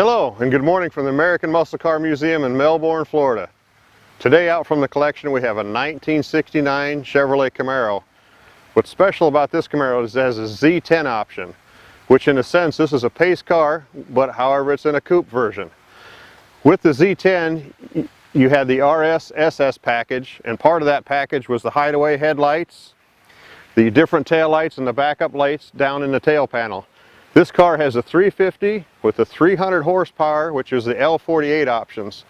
Hello and good morning from the American Muscle Car Museum in Melbourne, Florida. Today out from the collection we have a 1969 Chevrolet Camaro. What's special about this Camaro is it has a Z10 option, which in a sense this is a pace car, but however it's in a coupe version. With the Z10 you had the RS-SS package, and part of that package was the hideaway headlights, the different tail lights, and the backup lights down in the tail panel. This car has a 350 with a 300 horsepower, which is the L48 options.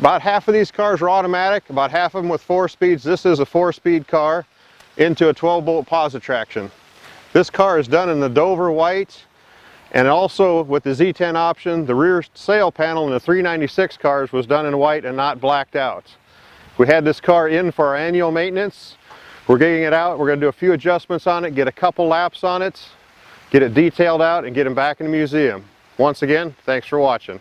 About half of these cars are automatic, about half of them with 4 speeds. This is a 4-speed car into a 12-bolt positive traction. This car is done in the Dover white, and also with the Z10 option, the rear sail panel in the 396 cars was done in white and not blacked out. We had this car in for our annual maintenance. We're getting it out. We're going to do a few adjustments on it, get a couple laps on it, get it detailed out, and get them back in the museum. Once again, thanks for watching.